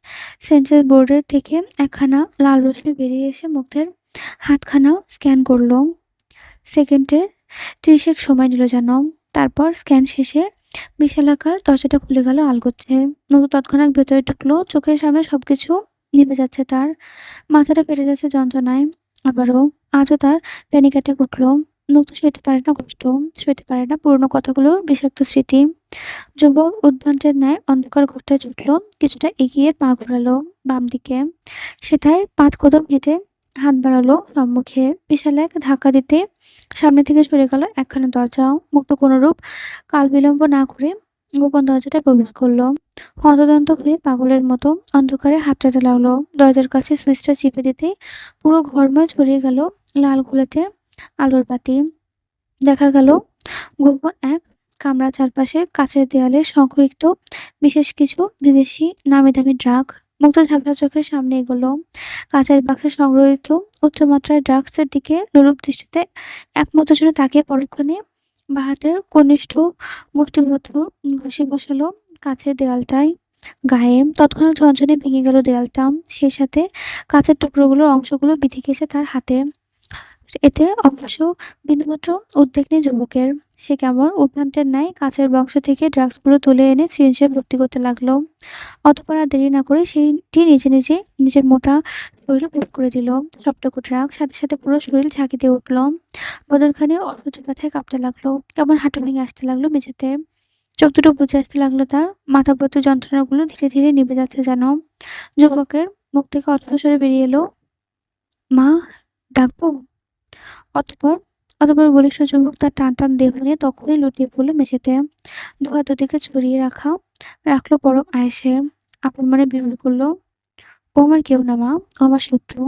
সেন্সেস বোর্ডের থেকে একখানা লাল রশ্মি বেরিয়ে এসে মুগ্ধের হাতখানা স্ক্যান করলো। সেকেন্ডে 30 সময় নিল যেন। তারপর স্ক্যান শেষে বিশালাকার দরজাটা খুলে গেল আলগোছে। নতু তৎক্ষণাৎ ভেতরে ঢুকলো। চোখের সামনে সবকিছু নিভে যাচ্ছে তার। মাথাটা ফেটে যাচ্ছে যন্ত্রণায়। আবারও আজও তার প্যানিক অ্যাটাক উঠল। মুগ্ধ সইতে পারে না কষ্ট, সইতে পারে না পুরনো কথাগুলোর বিষাক্ত স্মৃতি। যুবক উদ্ভ্রান্তের ন্যায় অন্ধকার ঘরটায় ছুটল। কিছুটা এগিয়ে পা ঘোরালো বাম দিকে। সেথায় 5 কদম হেঁটে হাত বাড়ালো সম্মুখে। বিশাল এক ধাক্কা দিতে সামনে থেকে সরে গেল একখানা দরজা। মুগ্ধ কোনরূপ কালবিলম্ব না করে গোপন দরজাটায় প্রবেশ করল। হন্তদন্ত হয়ে পাগলের মতো অন্ধকারে হাতড়াতে লাগলো। দরজার কাছে সুইচটা চিপে দিতেই পুরো ঘরময় ছড়িয়ে গেল লাল ঘোলাটে আলোর বাতি। দেখা গেল গোপন এক কামরার চারপাশে কাচের দেয়ালে সংরক্ষিত বিশেষ কিছু বিদেশি নামি দামি ড্রাগ। মুগ্ধ ঝাপসা চোখের সামনে এগোলো। কাঁচের বাক্সে সংগ্রহিত উচ্চমাত্রার ড্রাগসের দিকে লোলুপ দৃষ্টিতে এক মুহূর্তের জন্য তাকিয়ে পরক্ষণে বাঁ হাতের কনিষ্ঠ মুষ্টিবদ্ধ ঘষে বসালো কাঁচের দেয়ালটায়। গায়ে তৎক্ষণাৎ ঝনঝনে ভেঙে গেল দেয়ালটা। সেই সাথে কাঁচের টুকরোগুলোর অংশগুলো বিঁধে গেছে তার হাতে। এতে অবশ্য বিন্দুমাত্র উদ্বেগ নেই যুবকের। সে কেমন উদ্ভ্রান্তের ন্যায় কাঁচের বাক্স থেকে ড্রাগসগুলো তুলে এনে সিরিঞ্জে ভর্তি করতে লাগলো। অতঃপর আর দেরি না করে সেইটি নিজের মোটা শরীরে প্রয়োগ করে দিল। সবটুকু ড্রাগ সাথে সাথে পুরো শরীর ঝাঁকি দিয়ে উঠল। বদনখানি অসহ্য ব্যথায় কাঁপতে লাগলো। কেমন হাঁটু ভেঙে আসতে লাগলো মেঝেতে। চোখ দুটো বুজে আসতে লাগলো তার। মাথাপট্টু যন্ত্রণাগুলো ধীরে ধীরে নিভে যাচ্ছে যেন। যুবকের মুখ থেকে অট্টস্বরে বেরিয়ে এলো, মা, ডাকবো? অতঃপর অতঃপর বলিষ্ঠ যুবক তার টান টান দেহ নিয়ে তখনই লুটিয়ে পড়ল মেঝেতে। দুহাত দুদিকে ছড়িয়ে রাখলো পরম আয়েসে। আপন মনে বিড়বিড় করলো, ও আমার কেউ না মা, ও আমার শত্রু।